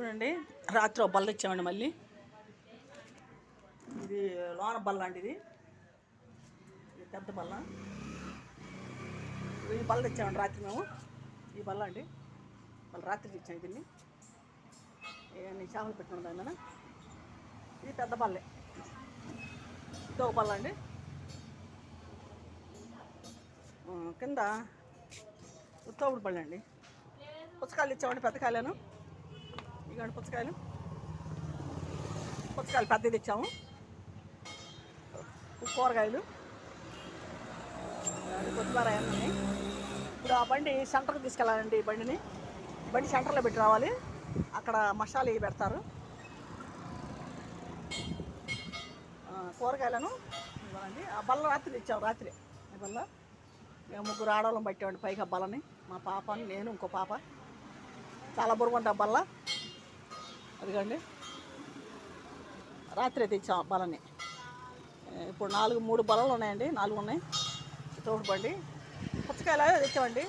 చూడండి, రాత్రి ఒక బల్ల ఇచ్చామండి. మళ్ళీ ఇది లోన బల్ల అండి. ఇది పెద్ద బల్ల. ఈ బల్ల తెచ్చామండి రాత్రి మేము. ఈ బల్ల అండి, మళ్ళీ రాత్రి తెచ్చాము దీన్ని. నేను చేపలు పెట్టుకున్నాను దాని మీద. ఇది పెద్ద బల్లే. ఇది ఒక బల్ల అండి. కింద ఉత్తోపుడు బల్ల అండి. పుచ్చకాయలు ఇచ్చామండి, పెద్ద కాయలను. ఇదిగోండి పుచ్చకాయలు పెద్దది ఇచ్చాము. కూరగాయలు, కొత్తిమీర అన్నీ. ఇప్పుడు ఆ బండి సెంటర్కి తీసుకెళ్ళాలండి. ఈ బండి సెంటర్లో పెట్టి రావాలి. అక్కడ మసాలా పెడతారు. కూరగాయలను ఇవ్వాలండి. ఆ బల్ల రాత్రి ఇచ్చాము. రాత్రి ఈ బల్ల మేము ముగ్గురు ఆడవాళ్ళం పట్టామండి పైకి. ఆ బల్లని మా పాపని, నేను, ఇంకో పాప. చాలా బరువుంటుంది ఆ బల్ల. అదిగండి రాత్రి తెచ్చాం బలని. ఇప్పుడు 3 బల్లలు ఉన్నాయండి. 4 ఉన్నాయి. తోడు బండి. పుచ్చకాయలు తెచ్చామండి.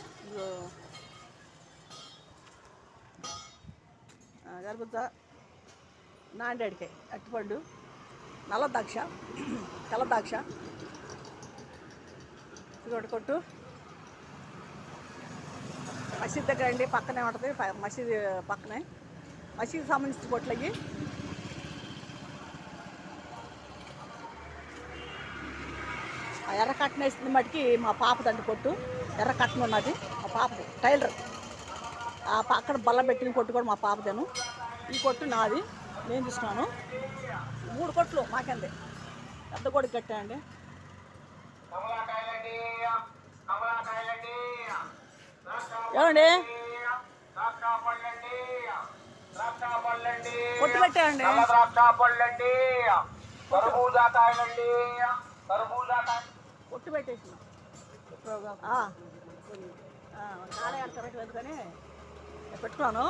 గర్భుజ, నాండేడికాయ, అట్టిపండు, నల్ల ద్రాక్ష, తెల్ల ద్రాక్ష. ఇదొకటి కొట్టు. మసీద్ దగ్గర అండి, పక్కనే ఉంటుంది. మసీద్ పక్కనే. మసీద్ సంబంధించిన కొట్లు అయ్యి. ఆ ఎర్ర కట్టన వేసింది మటుకి మా పాపదండి కొట్టు. ఎర్ర కట్టన ఉన్నది మా పాపది, టైలర్. ఆ అక్కడ బల్ల పెట్టిన కొట్టు కూడా మా పాపదేను. ఈ కొట్టు నాది, నేను తీసుకున్నాను. 3 కొట్లు మాకండి. పెద్ద కొడుకు కట్టాయండి. ఏమండి కొట్టు పెట్టాయండి. కొట్టు పెట్టేసి నానే అంటారు ఎందుకని పెట్టుకున్నాను.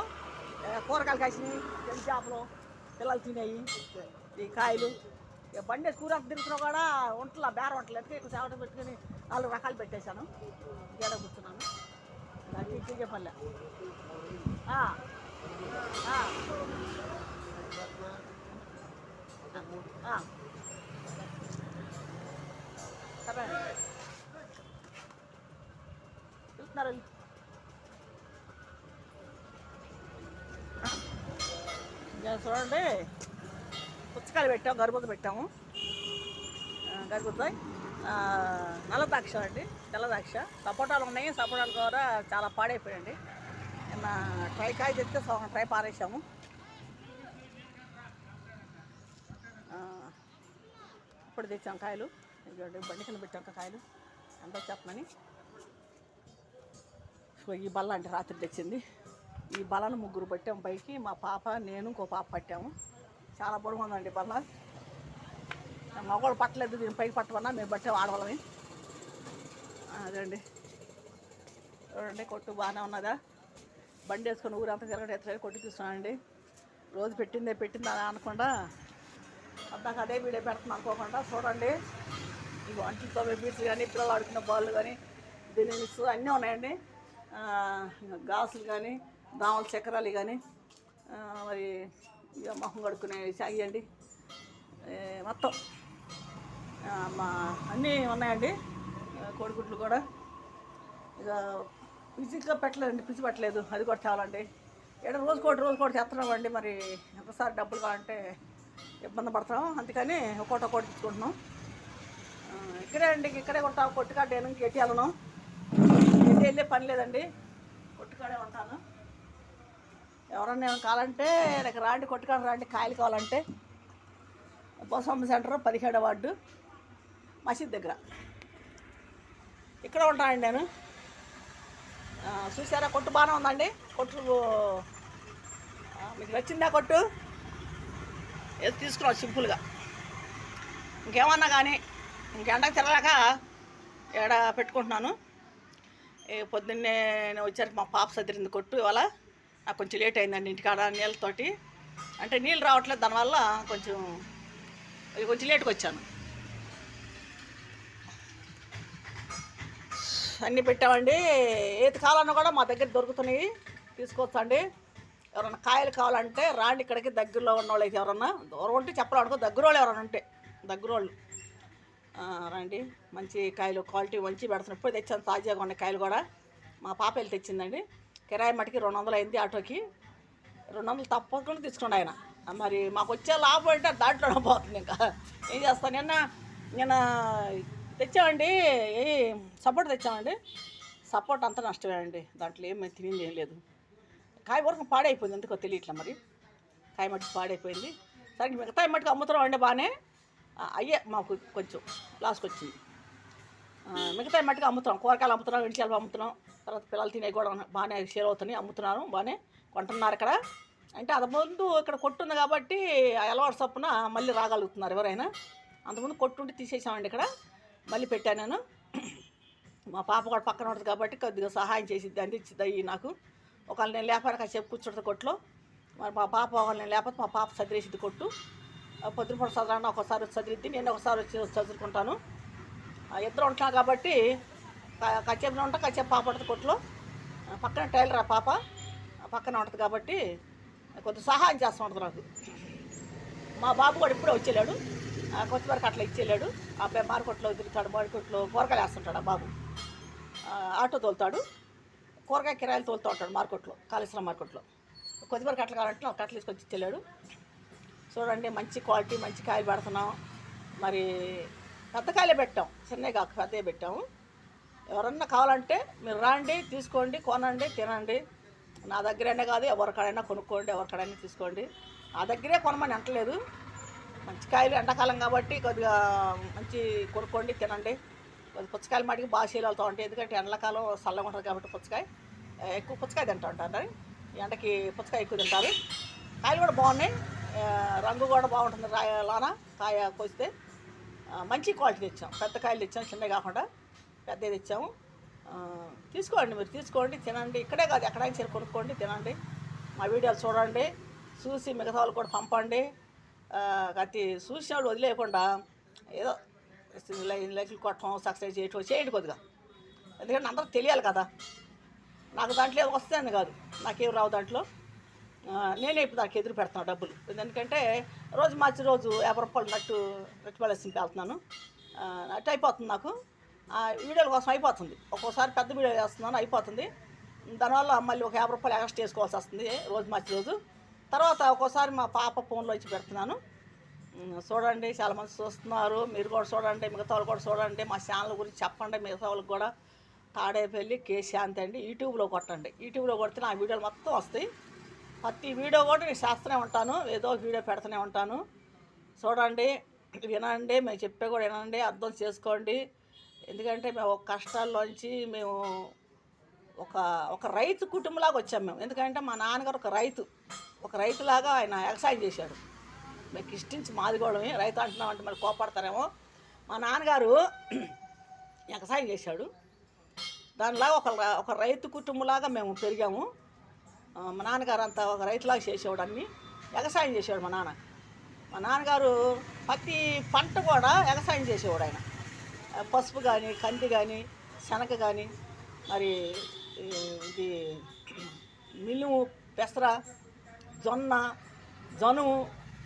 కూరగాయలు కాసినాయి, తెల్ల చేపలు, పిల్లలు తినేవి, ఈ కాయలు. ఇక బండి కూర తిరుగుతున్నావు కూడా వంటలా బేర వంటలు ఎత్తుక ఎక్కువ సేవట పెట్టుకుని 4 రకాలు పెట్టేశాను. గేడ కూర్చున్నాను. నాకు ఇచ్చే పల్లె. సరే చూస్తున్నారు. చూడండి, పుచ్చకాయలు పెట్టాము, గర్భూజ పెట్టాము. గర్భూజ, నల్ల ద్రాక్ష అండి, తెల్ల ద్రాక్ష. సపోటాలు ఉన్నాయి. సపోటాలు కూడా చాలా పాడైపోయాయండి. నిన్న కాయ తెస్తే ట్రై పారేసాము. ఇప్పుడు తెచ్చాం కాయలు. బండి కింద పెట్టాం కాయలు ఎంత చెప్పమని. ఈ బల్ల అంటే రాత్రి తెచ్చింది. ఈ బల్లను 3 పట్టాము పైకి. మా పాప, నేను, ఇంకో పాప పట్టాము. చాలా పొడుగు ఉందండి బల్ల. మగవాళ్ళు పట్టలేదు, దీన్ని పైకి పట్టమన్నా మేము పట్టాము ఆడవాళ్ళని. అదండి చూడండి, కొట్టు బాగానే ఉన్నదా. బండి వేసుకొని ఊరంతా తిరగడం కొట్టు చూస్తున్నానండి. రోజు పెట్టిందా అనకుండా అందాక అదే వీడియో పెడుతున్నాను అనుకోకుండా చూడండి. ఈ వంటలతో బీట్స్ కానీ, పిల్లలు ఆడుకున్న బాళ్ళు కానీ, బిర్యానీస్ అన్నీ ఉన్నాయండి. గాసులు కానీ, దామల చక్రాలు కానీ, మరి ఇక మొహం కడుక్కునే చాయండి. మొత్తం అన్నీ ఉన్నాయండి. కోడిగుడ్లు కూడా ఇక పిచ్చిగా పెట్టలేదండి, పిచ్చి పెట్టలేదు. అది కూడా చాలండి. రోజుకోటి చేస్తున్నామండి. మరి ఎంతసారి డబ్బులు కావాలంటే ఇబ్బంది పడతాం. అందుకని ఒక్కోటి తెచ్చుకుంటున్నాం. ఇక్కడే అండి, ఇక్కడే ఉంటాం. కొట్టుకాడ ఎట్టి వెళ్ళను, ఎట్టి వెళ్ళే పని లేదండి. కొట్టుకాడే ఉంటాను. ఎవరన్నా ఏమైనా కావాలంటే నాకు రాండి, కొట్టుకాడ రాండి. కాయలు కావాలంటే బొసమ్మ సెంటర్ 17వ వార్డు మసీద్ దగ్గర ఇక్కడ ఉంటానండి నేను. చూసారా, కొట్టు బాగానే ఉందండి. కొట్టు మీకు నచ్చిందా? కొట్టు ఏది తీసుకున్నావు సింపుల్గా. ఇంకేమన్నా కానీ ఇంకెండకు తిరగలేక ఏడ పెట్టుకుంటున్నాను. పొద్దున్నే వచ్చారు మా పాప సదిరింది కొట్టు. ఇవాళ నాకు కొంచెం లేట్ అయిందండి ఇంటికాడ నీళ్ళతోటి. అంటే నీళ్ళు రావట్లేదు, దానివల్ల కొంచెం లేట్గా వచ్చాను. అన్నీ పెట్టామండి. ఏది కావాలన్నా కూడా మా దగ్గర దొరుకుతున్నాయి, తీసుకోవచ్చండి. ఎవరన్నా కాయలు కావాలంటే రాండి ఇక్కడికి, దగ్గరలో ఉన్న వాళ్ళు అయితే ఎవరన్నా, దూరం ఉంటే చెప్పాలనుకో, దగ్గర వాళ్ళు ఎవరైనా ఉంటే దగ్గర వాళ్ళు రండి. మంచి కాయలు క్వాలిటీ మంచి పెడుతున్నాం. ఇప్పుడు తెచ్చాను తాజాగా ఉన్న కాయలు కూడా. మా పాప వెళ్ళి తెచ్చిందండి. కిరాయి మటుకి 200 అయింది ఆటోకి. 200 తప్పకుండా తీసుకోండి ఆయన. మరి మాకు వచ్చే లాభం అంటే దాంట్లోనే పోతుంది. ఇంకా ఏం చేస్తాను. నిన్న తెచ్చామండి, సపోర్ట్ తెచ్చామండి. సపోర్ట్ అంతా నష్టమే అండి, దాంట్లో ఏమి తినింది ఏం లేదు. కాయ వరకు పాడైపోయింది, ఎందుకో తెలియట్లే మరి. కాయ మట్టుకు పాడైపోయింది. సరే మిగతా మట్టుకు అమ్ముతున్నాం అండి బాగానే. అయ్యే మాకు కొంచెం లాస్కి వచ్చింది. మిగతా మట్టుకు అమ్ముతున్నాం, కూరగాయలు అమ్ముతున్నాం, ఎండిచాలు అమ్ముతున్నాం. తర్వాత పిల్లలు తినే కూడా బాగానే సేల్ అవుతున్నాయి, అమ్ముతున్నాను, బాగానే కొంటున్నారు ఇక్కడ. అంటే అంతకుముందు ఇక్కడ కొట్టుంది కాబట్టి అలవాటు చొప్పున మళ్ళీ రాగలుగుతున్నారు ఎవరైనా. అంతకుముందు కొట్టుండి తీసేసామండి, ఇక్కడ మళ్ళీ పెట్టాను నేను. మా పాప కూడా పక్కన ఉంటుంది కాబట్టి కొద్దిగా సహాయం చేసిద్ది, అందించిద్ది అయ్యి నాకు. ఒకవేళ నేను లేకపోయినా కాసేపు కూర్చుంటుంది కొట్లో. మరి మా పాప ఒకవేళ నేను లేకపోతే మా పాప చదివేసిద్ది కొట్టు. పొద్దునపూట చదవడానికి ఒకసారి వచ్చి చదివిద్ది, నేను ఒకసారి వచ్చి చదువుకుంటాను. ఇద్దరు ఉంటున్నాను కాబట్టి కచ్చేపులో ఉంటా, కచ్చేపు పాప ఉంటుంది కొట్లో. పక్కన టైలర్ ఆ పాప పక్కన ఉంటుంది కాబట్టి కొద్దిగా సహాయం చేస్తూ ఉంటుంది నాకు. మా బాబు కూడా ఇప్పుడే వచ్చేలాడు, కొత్తవరకు అట్లా ఇచ్చేలాడు. ఆ అబ్బాయి మార్కెట్లో తిరుగుతాడు, మార్కెట్లో కూరగాయలు వేస్తుంటాడు. ఆ బాబు ఆటో తోలుతాడు, కూరగాయ కిరాయిలు తోలుతూ ఉంటాడు మార్కెట్లో, కాళేశ్వరం మార్కెట్లో. కొద్దివరకు అట్లా కావాలంటే ఒక కట్టలు తీసుకొచ్చి ఇచ్చేలాడు. చూడండి మంచి క్వాలిటీ మంచి కాయలు పెడుతున్నాం. మరి పెద్ద కాయలే పెట్టాం, చిన్నవి కాక పెద్దవి పెట్టాము. ఎవరన్నా కావాలంటే మీరు రండి, తీసుకోండి, కొనండి, తినండి. నా దగ్గరైనా కాదు, ఎవరికాడైనా కొనుక్కోండి, ఎవరికాడైనా తీసుకోండి. నా దగ్గరే కొనమని అంటలేదు. మంచి కాయలు ఎండాకాలం కాబట్టి కొద్దిగా మంచి కొనుక్కోండి, తినండి. కొద్ది పుచ్చకాయలు మటుకు బాగా సేల్ అవుతూ ఉంటాయి, ఎందుకంటే ఎండాకాలం చల్లగా ఉంటుంది కాబట్టి పుచ్చకాయ ఎక్కువ పుచ్చకాయ తింటూ ఉంటారు. ఎండకి పుచ్చకాయ ఎక్కువ తింటారు. కాయలు కూడా బాగున్నాయి, రంగు కూడా బాగుంటుంది. లోన కాయ కోస్తే మంచి క్వాలిటీ తెచ్చాం. పెద్ద కాయలు తెచ్చాం, చిన్నవి కాకుండా పెద్దవి తెచ్చాము. తీసుకోండి, మీరు తీసుకోండి, తినండి. ఇక్కడే కాదు ఎక్కడైనా సరే కొనుక్కోండి, తినండి. మా వీడియోలు చూడండి, చూసి మిగతా వాళ్ళు కూడా పంపండి. అది చూసిన వాళ్ళు వదిలేయకుండా ఏదో లైక్లు కొట్టడం, సబ్స్క్రైబ్ చేయటం చేయండి కొద్దిగా. ఎందుకంటే అందరూ తెలియాలి కదా. నాకు దాంట్లో ఏదో వస్తాయని కాదు, నాకేం రావు దాంట్లో. నేనే ఇప్పుడు దానికి ఎదురు పెడుతున్నాను డబ్బులు. ఎందుకంటే రోజు మార్చి రోజు 50 రూపాయలు నట్టుపల్లి వెళ్తున్నాను. నట్టు అయిపోతుంది నాకు. వీడియోల కోసం అయిపోతుంది. ఒక్కోసారి పెద్ద వీడియో చేస్తున్నాను, అయిపోతుంది. దానివల్ల మళ్ళీ ఒక 50 రూపాయలు ఎక్స్ట్రా చేసుకోవాల్సి వస్తుంది రోజు మార్చి రోజు. తర్వాత ఒక్కోసారి మా పాప ఫోన్లో ఇచ్చి పెడుతున్నాను. చూడండి, చాలామంది చూస్తున్నారు, మీరు కూడా చూడండి, మిగతా వాళ్ళు కూడా చూడండి. మా ఛానల్ గురించి చెప్పండి మిగతా వాళ్ళకి కూడా. తాడేపల్లి కేశాంతి అండి, యూట్యూబ్లో కొట్టండి. యూట్యూబ్లో కొడితే నా వీడియోలు మొత్తం వస్తాయి. ప్రతి వీడియో కూడా నేను చేస్తూనే ఉంటాను, ఏదో వీడియో పెడుతూనే ఉంటాను. చూడండి, వినండి, మేము చెప్పే కూడా వినండి, అర్థం చేసుకోండి. ఎందుకంటే మేము ఒక కష్టాల్లోంచి మేము ఒక రైతు కుటుంబంలాగా వచ్చాము మేము. ఎందుకంటే మా నాన్నగారు ఒక రైతులాగా ఆయన వ్యవసాయం చేశాడు. మీకు ఇష్టించి మాదిగోడమే రైతు అంటున్నామంటే మరి కోపడతారేమో. మా నాన్నగారు వ్యవసాయం చేశాడు, దానిలాగా ఒక రైతు కుటుంబంలాగా మేము పెరిగాము. మా నాన్నగారు అంతా ఒక రైతులాగా చేసేవాడు, అన్నీ వ్యవసాయం చేసేవాడు మా నాన్నగారు. ప్రతి పంట కూడా వ్యవసాయం చేసేవాడు ఆయన. పసుపు కానీ, కంది కానీ, శనగ కానీ, మరి ఇది మినుము, పెసర, జనుము,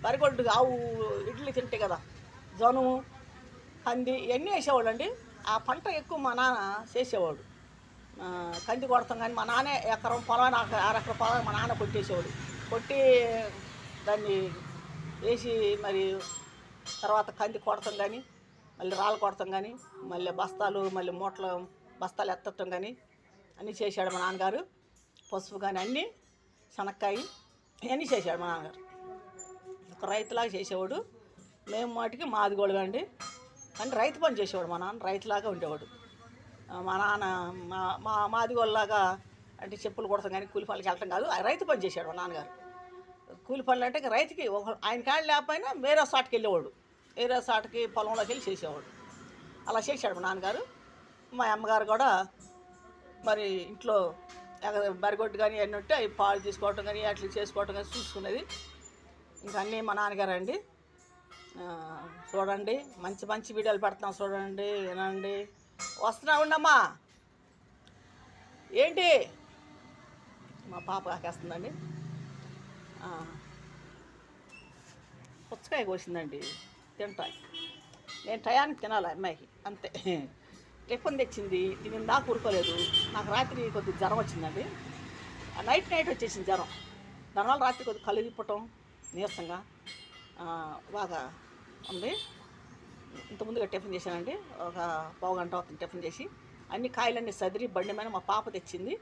వరిగొడ్డు, ఆవు ఇడ్లీ తింటే కదా జనుము, కంది ఇవన్నీ వేసేవాడు అండి. ఆ పంట ఎక్కువ మా నాన్న చేసేవాడు. కంది కొడతాం కానీ మా నాన్నే ఎకరం పొలం, 6 ఎకరం పొలం మా నాన్న కొట్టి దాన్ని వేసి మరి తర్వాత కంది కొడతాం కానీ, మళ్ళీ రాళ్ళు కొడతాం కానీ, మళ్ళీ మళ్ళీ బస్తాలు ఎత్తటం కానీ అన్నీ చేశాడు మా నాన్నగారు. పసుపు కానీ అన్నీ, శనక్కాయ ఇవన్నీ చేశాడు మా నాన్నగారు. ఒక రైతులాగా చేసేవాడు. మేము మాటికి మాదిగోళం అండి, అంటే రైతు పని చేసేవాడు మా నాన్న, రైతులాగా ఉండేవాడు మా నాన్న. మాదిగోళ్ళలాగా అంటే చెప్పులు కొడతాం కానీ కూలి పనులకి వెళ్ళటం కాదు, రైతు పని చేశాడు మా నాన్నగారు. కూలి పనులు అంటే రైతుకి ఆయన కాళ్ళు లేకపోయినా వేరే సాటుకి వెళ్ళేవాడు, వేరే సాటుకి పొలంలోకి వెళ్ళి చేసేవాడు. అలా చేశాడు మా నాన్నగారు. మా అమ్మగారు కూడా మరి ఇంట్లో బరిగొడ్డు కానీ అన్నీ ఉంటే అవి పాలు తీసుకోవటం కానీ అట్లా చేసుకోవటం కానీ చూసుకునేది. ఇంకా అన్నీ మా నాన్నగారు అండి. చూడండి, మంచి వీడియోలు పెడతాం, చూడండి, వినండి. వస్తున్నా ఉండమ్మా, ఏంటి మా పాప కాకేస్తుందండి. ఆ, పుచ్చకాయ కోసిందండి. తింటా. నేను టయానికి తినాలి అమ్మాయికి అంతే. టిఫిన్ తెచ్చింది, తిని దాకా ఊరుకోలేదు. నాకు రాత్రి కొద్దిగా జ్వరం వచ్చిందండి. నైట్ వచ్చేసింది జ్వరం. దానివల్ల రాత్రి కొద్దిగా కళ్ళు తిప్పటం, నీరసంగా బాగా ఉంది. ఇంత ముందుగా టిఫిన్ చేశానండి. ఒక పావు గంట అవుతుంది టిఫిన్ చేసి. అన్ని కాయలన్నీ సదిరి బండి మీద మా పాప తెచ్చింది.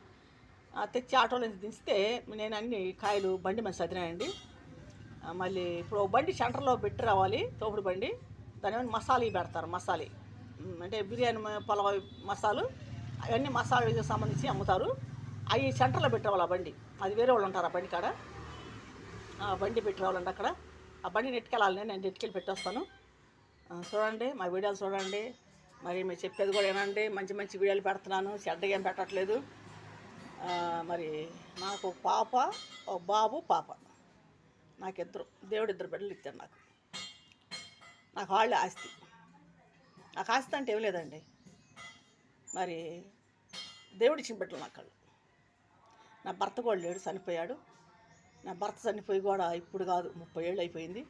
తెచ్చి ఆటోలో దించితే నేను అన్ని కాయలు బండి మీద సదిరానండి. మళ్ళీ ఇప్పుడు బండి సెంటర్లో పెట్టి రావాలి, తోపుడు బండి. దాని ఏమైనా మసాలా పెడతారు, మసాలా అంటే బిర్యానీ పొలవ మసాలు, అవన్నీ మసాలాకి సంబంధించి అమ్ముతారు. అవి సెంటర్లో పెట్టి రావాలి. ఆ బండి అది వేరే వాళ్ళు ఉంటారు. ఆ బండి కాడ ఆ బండి పెట్టి రావాలండి. అక్కడ ఆ బండి నెట్టుకెళ్ళాలి. నేను నెట్టుకెళ్ళి పెట్టేస్తాను. చూడండి, మా వీడియోలు చూడండి. మరి మీరు చెప్పేది కూడా ఏనండి. మంచి మంచి వీడియోలు పెడుతున్నాను, చెడ్డగా ఏం పెట్టట్లేదు. మరి నాకు పాప, బాబు, పాప, నాకిద్దరు, దేవుడు 2 బిడ్డలు ఇచ్చారు. నాకు వాళ్ళే ఆస్తి. నాకు ఆస్తి అంటే ఏం లేదండి. మరి దేవుడిచ్చిన బిడ్డలు నాకు వాళ్ళు. నా భర్త కూడా లేడు, చనిపోయాడు. నా భర్త చనిపోయి కూడా ఇప్పుడు కాదు, 30 ఏళ్ళు అయిపోయింది.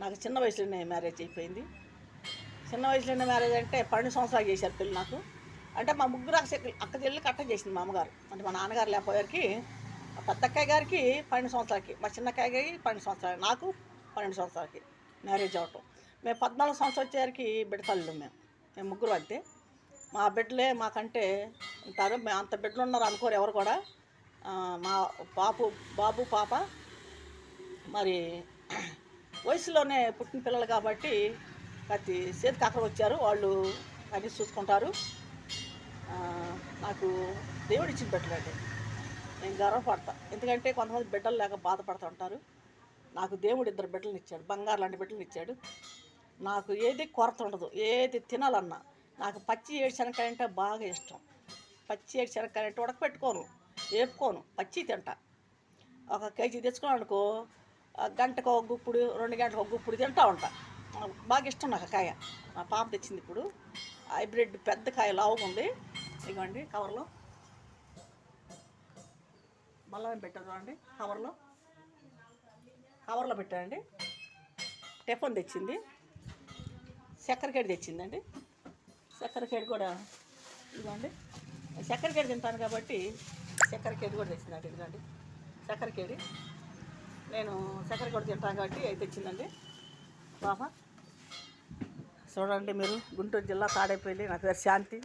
నాకు చిన్న వయసులోనే మ్యారేజ్ అయిపోయింది. చిన్న వయసులోనే మ్యారేజ్ అంటే 12 సంవత్సరాలు చేశారు పెళ్ళి నాకు. అంటే మా ముగ్గురు అక్క చెల్లి కట్ట చేసింది మా అమ్మగారు. అంటే మా నాన్నగారు లేకపోయేసరికి మా పెద్ద అక్కయ్య గారికి 12 సంవత్సరాలకి, మా చిన్న అక్కయ్య గారికి 12 సంవత్సరాలకి, నాకు 12 సంవత్సరాలకి మ్యారేజ్ అవ్వటం. మేము 14 సంవత్సరాలు వచ్చేసరికి బిడ్డతల్లు. మేము ముగ్గురు అంతే. మా బిడ్డలే మాకంటే ఉంటారు. మేము అంత బిడ్డలు ఉన్నారు అనుకోరు ఎవరు కూడా. మా బాబు, పాప మరి వయసులోనే పుట్టిన పిల్లలు కాబట్టి ప్రతి చేతికి అక్కడ వచ్చారు. వాళ్ళు అన్నీ చూసుకుంటారు. నాకు దేవుడు ఇచ్చిన బిడ్డలండి. నేను గర్వపడతా. ఎందుకంటే కొంతమంది బిడ్డలు లేక బాధపడుతూ ఉంటారు. నాకు దేవుడు 2 బిడ్డలను ఇచ్చాడు, బంగారు లాంటి బిడ్డలను ఇచ్చాడు. నాకు ఏది కొరత ఉండదు. ఏది తినాలన్నా నాకు పచ్చి ఏడుశనగకాయ అంటే బాగా ఇష్టం. పచ్చి ఏడుశనగకాయ అంటే ఉడకపెట్టుకోను, వేపుకోను, పచ్చి తింటా. 1 కేజీ తెచ్చుకున్నాను అనుకో, గంటకు 1 గుప్పుడు, 2 గంటలకు 1 గుప్పుడు తింటా ఉంటా. బాగా ఇష్టం నాకు కాయ. మా పాప తెచ్చింది ఇప్పుడు హైబ్రిడ్ పెద్ద కాయ, లావుగా ఉంది. ఇదిగోండి కవర్లో మళ్ళీ పెట్టాను చూడండి. కవర్లో పెట్టానండి. టిఫిన్ తెచ్చింది. చక్కెరకేడి తెచ్చిందండి. చక్కెరకేడి కూడా ఇదిగోండి. చక్కెరకేడి తింటాను కాబట్టి చక్కెరకేడి కూడా తెచ్చిందండి. ఇదిగోండి చక్కెరకేడి. నేను చక్కెరకేడి తింటాను కాబట్టి అది తెచ్చిందండి పాప. చూడండి మీరు, గుంటూరు జిల్లా తాడేపల్లి. నా పేరు శాంతి.